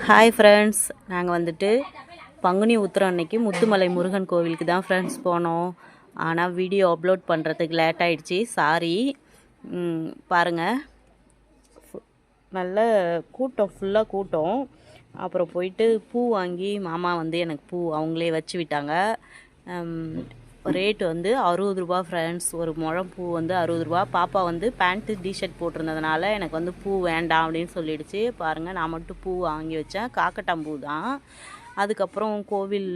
Hi friends, நாங்கள் வந்துட்டு பங்குனி உத்திரம் அன்னைக்கு முத்துமலை முருகன் கோவிலுக்கு தான் ஃப்ரெண்ட்ஸ் போனோம். ஆனால் வீடியோ அப்லோட் பண்ணுறதுக்கு லேட் ஆகிடுச்சி, சாரி. பாருங்கள், நல்ல கூட்டம், ஃபுல்லாக கூட்டம். அப்புறம் போயிட்டு பூ வாங்கி மாமா வந்து எனக்கு பூ அவங்களே வச்சு விட்டாங்க. ரேட்டு வந்து 60 ரூபா ஃப்ரெண்ட்ஸ். ஒரு முழம் பூ வந்து 60 ரூபா. பாப்பா வந்து பேண்ட்டு டிஷர்ட் போட்டிருந்ததுனால எனக்கு வந்து பூ வேண்டாம் அப்படின்னு சொல்லிடுச்சு. பாருங்கள், நான் மட்டும் பூ வாங்கி வச்சேன். காக்கட்டாம்பூ தான். அதுக்கப்புறம் கோவில்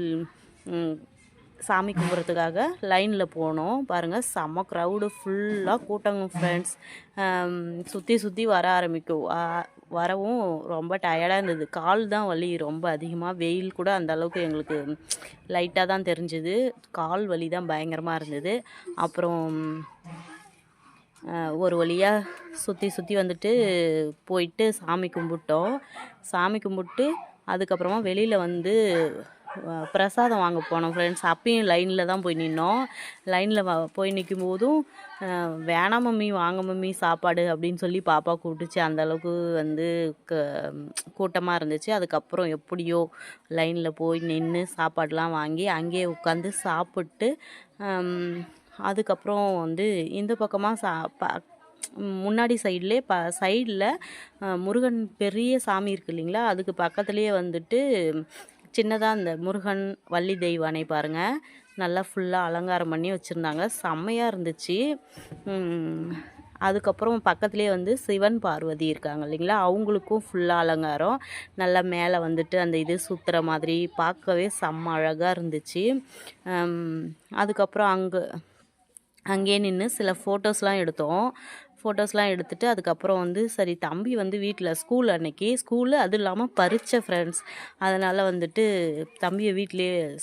சாமி கும்பிட்றதுக்காக லைனில் போனோம். பாருங்கள், செம்ம க்ரௌடு, ஃபுல்லாக கூட்டங்க ஃப்ரெண்ட்ஸ். சுற்றி சுற்றி வர ஆரம்பிக்கும். வரவும் ரொம்ப டயர்டாக இருந்தது. கால் தான் வலி ரொம்ப அதிகமாக. வெயில் கூட அந்த அளவுக்கு எங்களுக்கு லைட்டாக தான் தெரிஞ்சுது. கால் வலி தான் பயங்கரமாக இருந்தது. அப்புறம் ஒரு வழியாக சுற்றி சுற்றி வந்துட்டு போயிட்டு சாமி கும்பிட்டோம். சாமி கும்பிட்டு அதுக்கப்புறமா வெளியில் வந்து பிரசாதம் வாங்க போனோம் ஃப்ரெண்ட்ஸ். அப்பயும் லைனில் தான் போய் நின்னோம். லைனில் போய் நிற்கும் போதும் வேணாம் மம்மி, வாங்க மம்மி சாப்பாடு அப்படின்னு சொல்லி பாப்பா கூப்பிட்டுச்சு. அந்தளவுக்கு வந்து கூட்டமாக இருந்துச்சு. அதுக்கப்புறம் எப்படியோ லைனில் போய் நின்று சாப்பாடெலாம் வாங்கி அங்கேயே உட்காந்து சாப்பிட்டு அதுக்கப்புறம் வந்து இந்த பக்கமாக முன்னாடி சைடில் முருகன் பெரிய சாமி இருக்குது இல்லைங்களா, அதுக்கு பக்கத்துலேயே வந்துட்டு சின்னதாக அந்த முருகன் வள்ளி தெய்வானை பாருங்கள், நல்லா ஃபுல்லாக அலங்காரம் பண்ணி வச்சுருந்தாங்க. செம்மையாக இருந்துச்சு. அதுக்கப்புறம் பக்கத்துலேயே வந்து சிவன் பார்வதி இருக்காங்க இல்லைங்களா, அவங்களுக்கும் ஃபுல்லாக அலங்காரம். நல்லா மேலே வந்துட்டு அந்த இது சுற்றுற மாதிரி பார்க்கவே செம்ம அழகாக இருந்துச்சு. அதுக்கப்புறம் அங்கேயே நின்று சில ஃபோட்டோஸ்லாம் எடுத்துகிட்டு அதுக்கப்புறம் வந்து சரி, தம்பி வந்து வீட்டில் ஸ்கூலு அதுவும் இல்லாமல் பரீட்சை ஃப்ரெண்ட்ஸ். அதனால் வந்துட்டு தம்பியை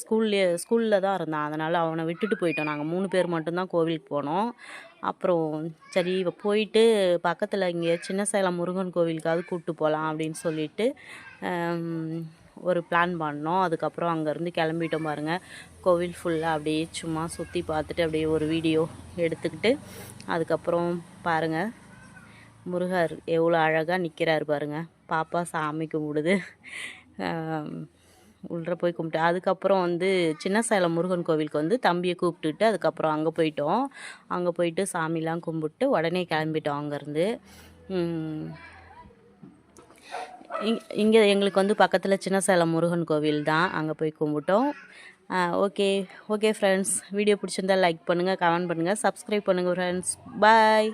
ஸ்கூலில் தான் இருந்தான். அதனால் அவனை விட்டுட்டு போயிட்டோம். நாங்கள் 3 பேர் மட்டும்தான் கோவிலுக்கு போனோம். அப்புறம் சரி போயிட்டு பக்கத்தில் இங்கே சின்ன சேலம் முருகன் கோவிலுக்காவது கூப்பிட்டு போகலாம் அப்படின்னு சொல்லிட்டு ஒரு பிளான் பண்ணோம். அதுக்கப்புறம் அங்கேருந்து கிளம்பிட்டோம். பாருங்கள், கோவில் ஃபுல்லாக அப்படியே சும்மா சுற்றி பார்த்துட்டு அப்படியே ஒரு வீடியோ எடுத்துக்கிட்டு அதுக்கப்புறம் பாருங்கள், முருகர் எவ்வளோ அழகாக நிற்கிறார் பாருங்கள். பாப்பா சாமி கும்பிடுது. உள்ளே போய் கும்பிட்டு அதுக்கப்புறம் வந்து சின்ன சேலம் முருகன் கோவிலுக்கு வந்து தம்பியை கூப்பிட்டுட்டு அதுக்கப்புறம் அங்கே போயிட்டோம். அங்கே போயிட்டு சாமிலாம் கும்பிட்டு உடனே கிளம்பிட்டோம் அங்கேருந்து. இங்கே எங்களுக்கு வந்து பக்கத்தில் சின்ன சேலம் முருகன் கோவில் தான், அங்கே போய் கும்பிட்டோம். ஓகே ஃப்ரெண்ட்ஸ், வீடியோ பிடிச்சிருந்தால் லைக் பண்ணுங்கள், கமெண்ட் பண்ணுங்கள், சப்ஸ்கிரைப் பண்ணுங்கள் ஃப்ரெண்ட்ஸ். பாய்.